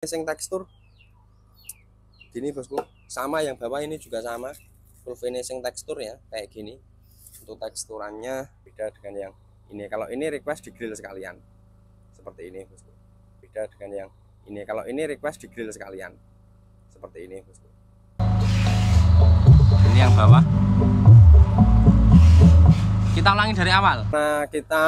finishing tekstur gini bosku, sama yang bawah ini juga sama full finishing tekstur ya, kayak gini. Untuk teksturannya beda dengan yang ini. Kalau ini request di grill sekalian seperti ini bosku, beda dengan yang ini. Kalau ini request di grill sekalian seperti ini bosku. Ini yang bawah kita ulangi dari awal. Nah, kita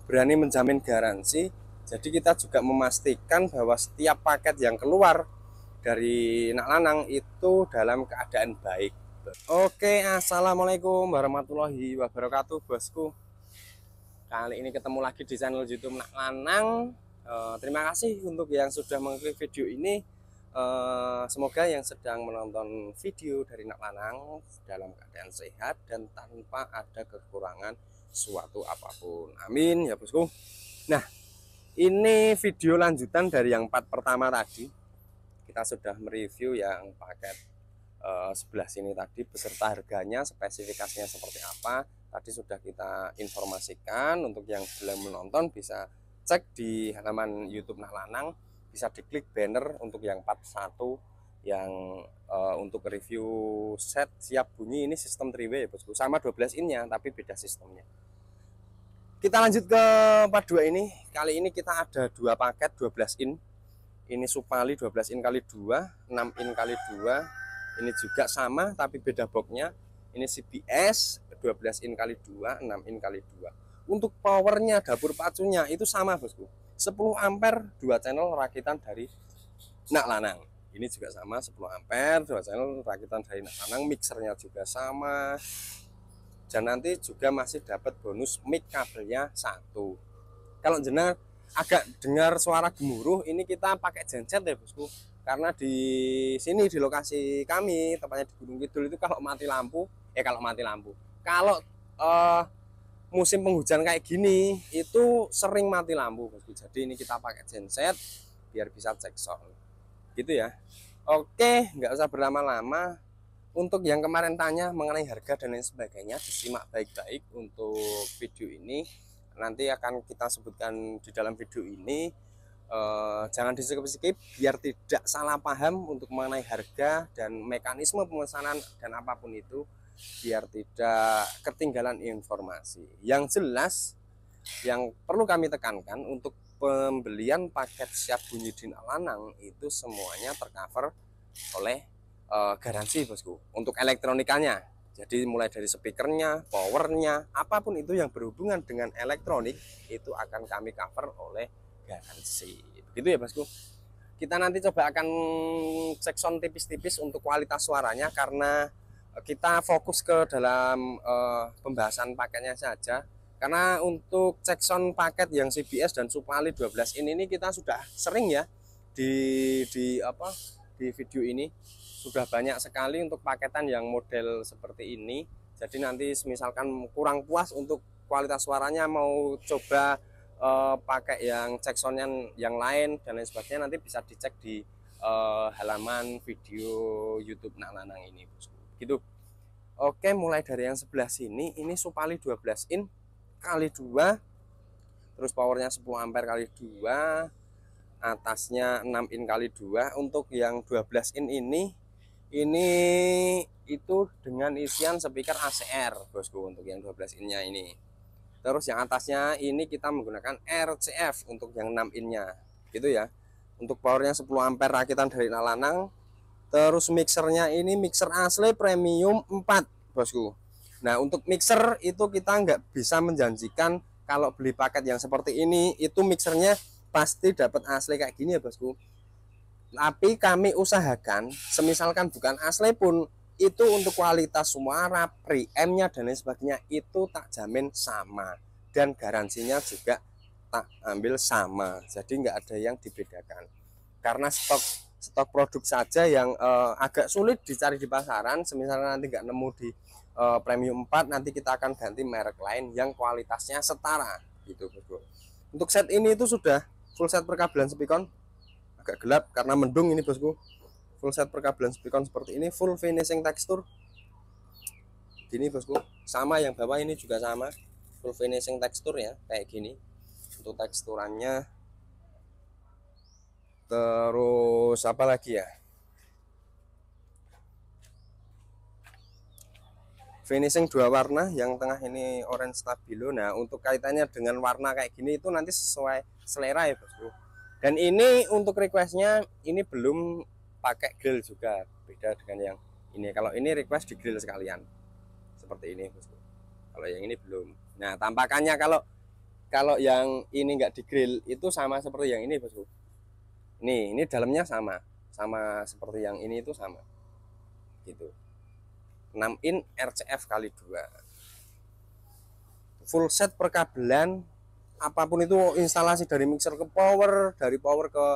berani menjamin garansi. Jadi kita juga memastikan bahwa setiap paket yang keluar dari Nak Lanang itu dalam keadaan baik. Oke, assalamualaikum warahmatullahi wabarakatuh bosku. Kali ini ketemu lagi di channel YouTube Nak Lanang. Terima kasih untuk yang sudah mengklik video ini. Semoga yang sedang menonton video dari Nak Lanang dalam keadaan sehat dan tanpa ada kekurangan suatu apapun. Amin ya bosku. Nah, ini video lanjutan dari yang part pertama tadi. Kita sudah mereview yang paket sebelah sini tadi beserta harganya, spesifikasinya seperti apa. Tadi sudah kita informasikan. Untuk yang belum menonton bisa cek di halaman YouTube Nak Lanang, bisa diklik banner untuk yang part 1 yang untuk review set siap bunyi. Ini sistem 3W ya bosku, sama 12 innya tapi beda sistemnya. Kita lanjut ke part 2 ini. Kali ini kita ada dua paket 12 in. Ini Supali 12 in kali 2, 6 in kali 2. Ini juga sama tapi beda boxnya. Ini CBS 12 in kali 2, 6 in kali 2. Untuk powernya, dapur pacunya itu sama bosku, 10 ampere 2 channel rakitan dari Nak Lanang. Ini juga sama 10 ampere 2 channel rakitan dari Nak Lanang. Mixernya juga sama. Dan nanti juga masih dapat bonus mic kabelnya 1. Kalau jenah agak dengar suara gemuruh, ini kita pakai genset ya bosku. Karena di sini di lokasi kami, tepatnya di Gunung Kidul itu kalau mati lampu, kalau musim penghujan kayak gini itu sering mati lampu bosku. Jadi ini kita pakai genset biar bisa cek sound gitu ya. Oke, nggak usah berlama-lama. Untuk yang kemarin tanya mengenai harga dan lain sebagainya, disimak baik-baik untuk video ini. Nanti akan kita sebutkan di dalam video ini. Jangan di skip biar tidak salah paham untuk mengenai harga dan mekanisme pemesanan dan apapun itu, biar tidak ketinggalan informasi. Yang jelas yang perlu kami tekankan, untuk pembelian paket siap bunyi di Nak Lanang itu semuanya tercover oleh garansi bosku untuk elektronikanya. Jadi mulai dari speakernya, powernya, apapun itu yang berhubungan dengan elektronik itu akan kami cover oleh garansi. Begitu ya bosku. Kita nanti coba akan cek sound tipis-tipis untuk kualitas suaranya, karena kita fokus ke dalam pembahasan paketnya saja. Karena untuk cek sound paket yang CBS dan Supali 12 in ini kita sudah sering ya di video ini. Sudah banyak sekali untuk paketan yang model seperti ini. Jadi nanti misalkan kurang puas untuk kualitas suaranya, mau coba pakai yang cek soundnya yang lain dan lain sebagainya, nanti bisa dicek di halaman video YouTube Nak Lanang ini bosku. Gitu. Oke, mulai dari yang sebelah sini, ini Supali 12 in kali 2, terus powernya 10 ampere kali 2, atasnya 6 in kali 2. Untuk yang 12 in ini itu dengan isian speaker ACR bosku untuk yang 12 innya ini. Terus yang atasnya ini kita menggunakan RCF untuk yang 6 innya gitu ya. Untuk powernya 10 ampere rakitan dari Nak Lanang. Terus mixernya ini mixer asli premium 4 bosku. Nah, untuk mixer itu kita nggak bisa menjanjikan kalau beli paket yang seperti ini itu mixernya pasti dapat asli kayak gini ya bosku. Tapi kami usahakan semisalkan bukan asli pun, itu untuk kualitas suara, preampnya dan lain sebagainya itu tak jamin sama, dan garansinya juga tak ambil sama. Jadi nggak ada yang dibedakan, karena stok produk saja yang agak sulit dicari di pasaran. Semisalnya nanti nggak nemu di premium 4, nanti kita akan ganti merek lain yang kualitasnya setara gitu bro. Untuk set ini itu sudah full set perkabelan speaker, agak gelap karena mendung ini bosku. Full set perkabelan speaker seperti ini, full finishing tekstur gini bosku. Sama yang bawah ini juga sama full finishing tekstur ya, kayak gini. Untuk teksturannya Terus apa lagi ya? Finishing 2 warna, yang tengah ini orange stabilo. Nah, untuk kaitannya dengan warna kayak gini itu nanti sesuai selera ya bosku. Dan ini untuk requestnya ini belum pakai grill juga, beda dengan yang ini. Kalau ini request di grill sekalian seperti ini bosku. Kalau yang ini belum. Nah, tampakannya kalau yang ini enggak di grill itu sama seperti yang ini bosku. Ini dalamnya sama seperti yang ini, itu sama gitu. 6 in RCF kali 2, full set perkabelan, apapun itu, instalasi dari mixer ke power, dari power ke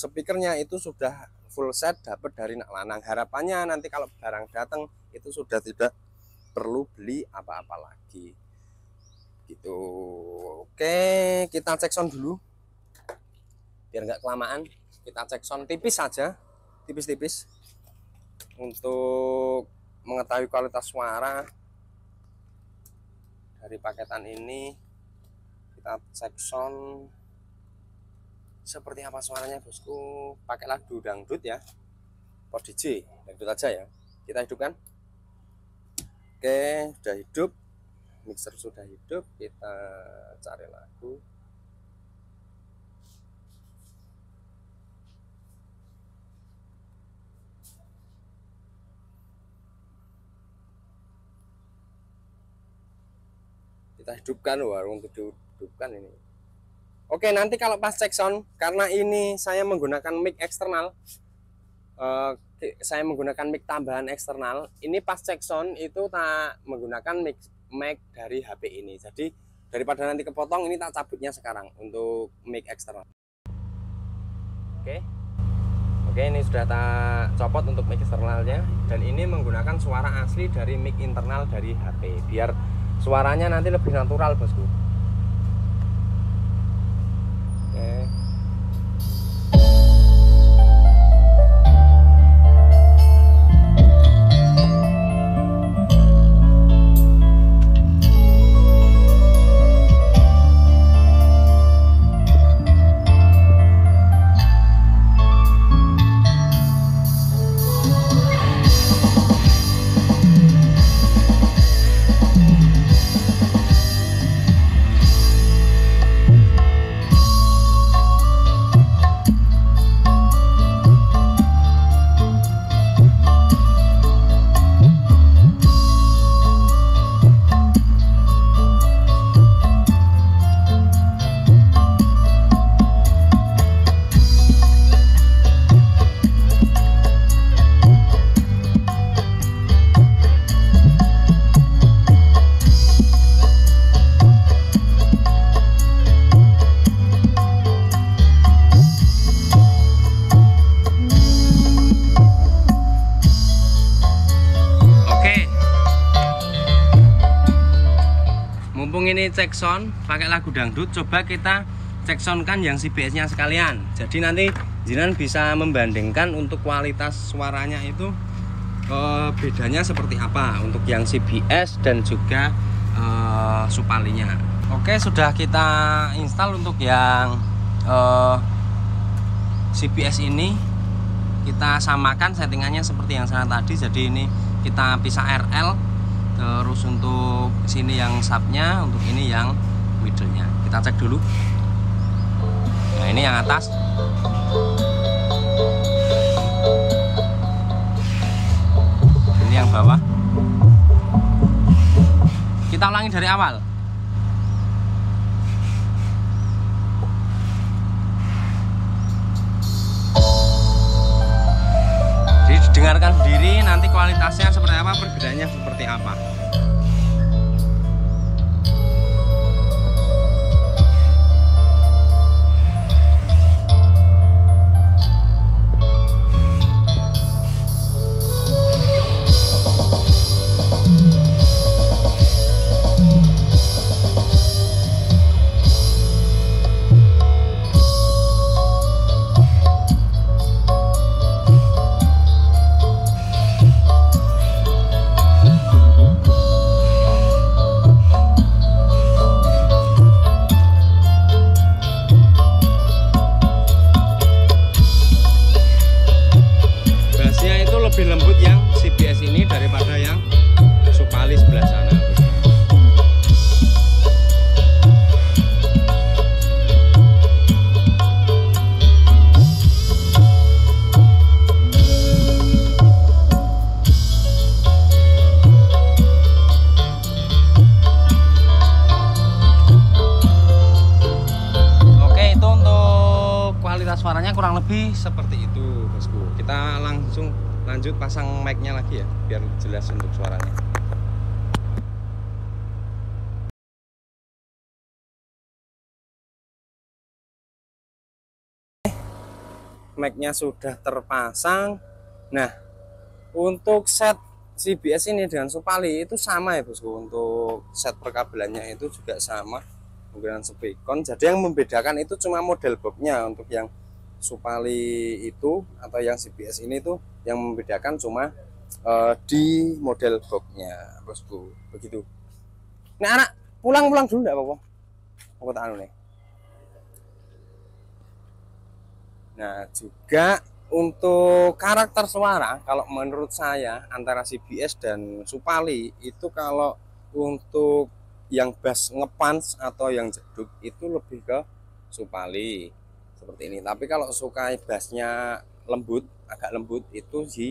speakernya itu sudah full set dapat dari Nak Lanang. Harapannya nanti kalau barang datang itu sudah tidak perlu beli apa-apa lagi gitu. Oke, kita cek sound dulu biar nggak kelamaan. Kita cek sound tipis saja, tipis-tipis, untuk mengetahui kualitas suara dari paketan ini. Kita cek sound seperti apa suaranya bosku. Pakai lagu dangdut ya, Pod DJ dangdut aja ya, kita hidupkan. Oke, sudah hidup, mixer sudah hidup, kita cari lagu. Kita hidupkan, warung dihidupkan ini. Oke, nanti kalau pas cek sound, karena ini saya menggunakan mic eksternal, saya menggunakan mic tambahan eksternal. Ini pas cek sound itu tak menggunakan mic dari HP ini. Jadi daripada nanti kepotong, ini tak cabutnya sekarang untuk mic eksternal. Oke, ini sudah tak copot untuk mic eksternalnya, dan ini menggunakan suara asli dari mic internal dari HP biar suaranya nanti lebih natural bosku. Oke. Ini cek sound pakai lagu dangdut, coba kita cek sound kan yang CBS nya sekalian. Jadi nanti jenengan bisa membandingkan untuk kualitas suaranya itu bedanya seperti apa untuk yang CBS dan juga supalinya. Oke, sudah kita install untuk yang CBS ini. Kita samakan settingannya seperti yang sana tadi. Jadi ini kita pisah RL. Terus untuk sini yang subnya, untuk ini yang middle-nya. Kita cek dulu. Nah, ini yang atas. Ini yang bawah. Kita ulangi dari awal. Dengarkan sendiri nanti kualitasnya seperti apa, perbedaannya seperti apa. lebih lembut yang CBS ini daripada yang Supali sebelah sana. Suaranya kurang lebih seperti itu, bosku. Kita langsung lanjut pasang mic-nya lagi ya, biar jelas untuk suaranya. Mic-nya sudah terpasang. Nah, untuk set CBS ini dengan Supali itu sama ya, bosku. Untuk set perkabelannya itu juga sama menggunakan Specon. Jadi yang membedakan itu cuma model boxnya. Untuk yang Supali itu atau yang CBS ini tuh yang membedakan cuma di model boxnya, bosku. Begitu. Nah, anak pulang dulu enggak apa-apa. Aku tak anu nih. Nah, juga untuk karakter suara kalau menurut saya antara CBS dan Supali itu, kalau untuk yang bass ngepans atau yang jeduk itu lebih ke Supali seperti ini. Tapi kalau suka bassnya lembut, agak lembut, itu di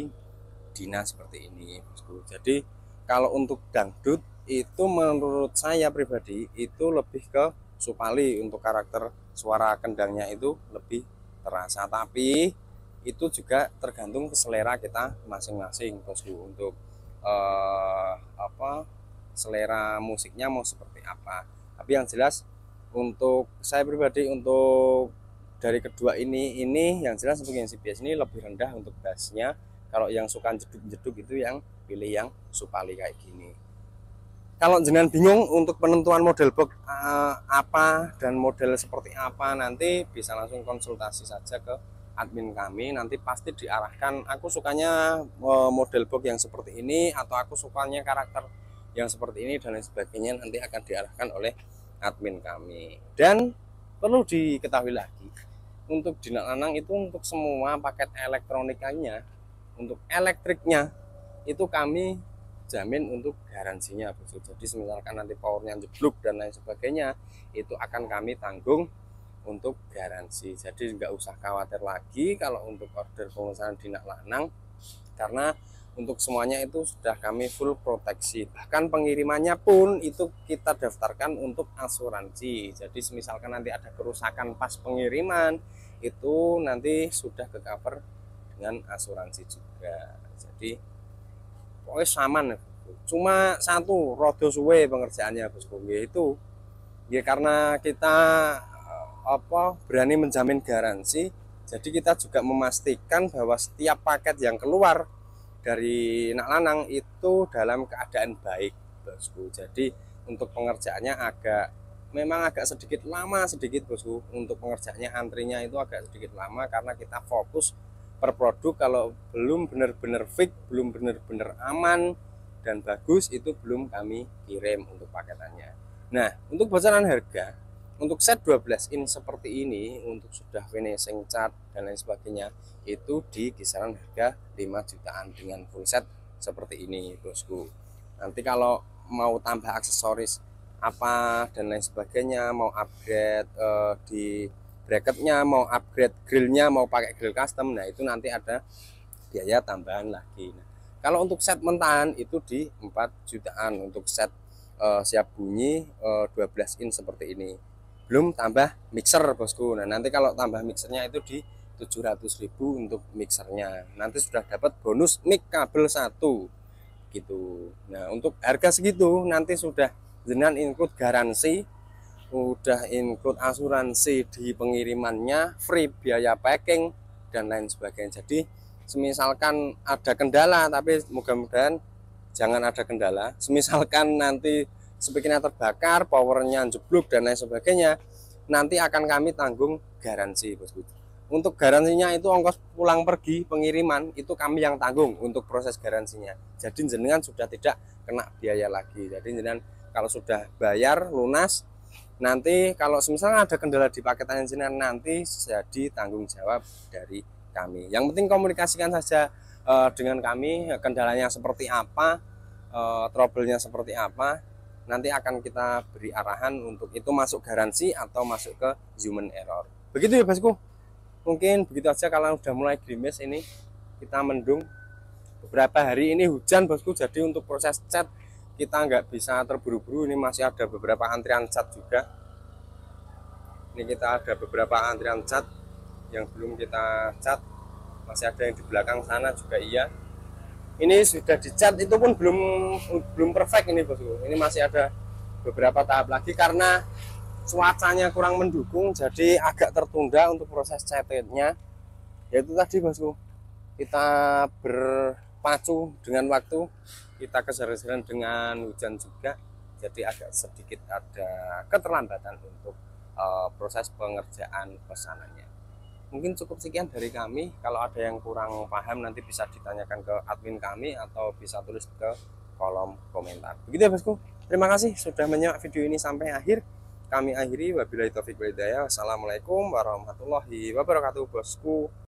Dina seperti ini, bosku. Jadi kalau untuk dangdut itu menurut saya pribadi itu lebih ke Supali, untuk karakter suara kendangnya itu lebih terasa. Tapi itu juga tergantung ke selera kita masing-masing, bosku. Untuk selera musiknya mau seperti apa. Tapi yang jelas untuk saya pribadi, untuk dari kedua ini yang jelas untuk yang CBS ini lebih rendah untuk bassnya. Kalau yang suka jeduk-jeduk itu yang pilih yang Supali kayak gini. Kalau jenengan bingung untuk penentuan model box apa dan model seperti apa, nanti bisa langsung konsultasi saja ke admin kami. Nanti pasti diarahkan, aku sukanya model box yang seperti ini, atau aku sukanya karakter yang seperti ini, dan lain sebagainya. Nanti akan diarahkan oleh admin kami. Dan perlu diketahui lagi, untuk Dina Lanang itu untuk semua paket elektronikanya, untuk elektriknya itu kami jamin untuk garansinya, bosku. Jadi misalkan nanti powernya jeblok dan lain sebagainya, itu akan kami tanggung untuk garansi. Jadi nggak usah khawatir lagi kalau untuk order pemesanan Dina Lanang, karena untuk semuanya itu sudah kami full proteksi. Bahkan pengirimannya pun itu kita daftarkan untuk asuransi. Jadi misalkan nanti ada kerusakan pas pengiriman, itu nanti sudah ke cover dengan asuransi juga. Jadi pokoknya saman. Cuma satu, rodo suwe pengerjaannya, bosku. Yaitu ya karena kita berani menjamin garansi, jadi kita juga memastikan bahwa setiap paket yang keluar dari Nak Lanang itu dalam keadaan baik, bosku. Jadi untuk pengerjaannya memang agak sedikit lama sedikit, bosku. Untuk pengerjaannya antrinya itu agak sedikit lama karena kita fokus per produk. Kalau belum benar-benar fix, belum benar-benar aman dan bagus, itu belum kami kirim untuk paketannya. Nah, untuk bocoran harga untuk set 12 in seperti ini, untuk sudah finishing cat dan lain sebagainya, itu di kisaran harga 5 jutaan dengan full set seperti ini, bosku. Nanti kalau mau tambah aksesoris apa dan lain sebagainya, mau upgrade di bracketnya, mau upgrade grillnya, mau pakai grill custom, nah itu nanti ada biaya tambahan lagi. Nah, kalau untuk set mentahan itu di 4 jutaan untuk set siap bunyi 12 in seperti ini, belum tambah mixer, bosku. Nah, nanti kalau tambah mixernya itu di 700.000 untuk mixernya. Nanti sudah dapat bonus mic kabel 1 gitu. Nah, untuk harga segitu nanti sudah jenengan include garansi, udah include asuransi di pengirimannya, free biaya packing dan lain sebagainya. Jadi semisalkan ada kendala, tapi mudah-mudahan jangan ada kendala. Semisalkan nanti speakernya terbakar, powernya jeblok dan lain sebagainya, nanti akan kami tanggung garansi, bosku. Untuk garansinya itu ongkos pulang pergi pengiriman itu kami yang tanggung untuk proses garansinya. Jadi jenengan sudah tidak kena biaya lagi. Jadi jenengan kalau sudah bayar lunas, nanti kalau misalnya ada kendala di paketannya jenengan, nanti jadi tanggung jawab dari kami. Yang penting komunikasikan saja dengan kami, kendalanya seperti apa, trouble-nya seperti apa, nanti akan kita beri arahan untuk itu masuk garansi atau masuk ke human error. Begitu ya bosku, mungkin begitu aja. Kalau udah mulai gerimis ini, kita mendung, beberapa hari ini hujan bosku, jadi untuk proses cat kita nggak bisa terburu-buru. Ini masih ada beberapa antrian cat juga. Ini kita ada beberapa antrian cat yang belum kita cat, masih ada yang di belakang sana juga iya. Ini sudah dicat itu pun belum perfect ini bosku. Ini masih ada beberapa tahap lagi karena cuacanya kurang mendukung, jadi agak tertunda untuk proses catnya. Yaitu tadi bosku, kita berpacu dengan waktu, kita kejar-kejaran dengan hujan juga, jadi agak sedikit ada keterlambatan untuk proses pengerjaan pesanannya. Mungkin cukup sekian dari kami. Kalau ada yang kurang paham nanti bisa ditanyakan ke admin kami atau bisa tulis ke kolom komentar. Begitu ya bosku. Terima kasih sudah menyimak video ini sampai akhir. Kami akhiri, wabillahi taufiq wal hidayah. Wassalamualaikum warahmatullahi wabarakatuh bosku.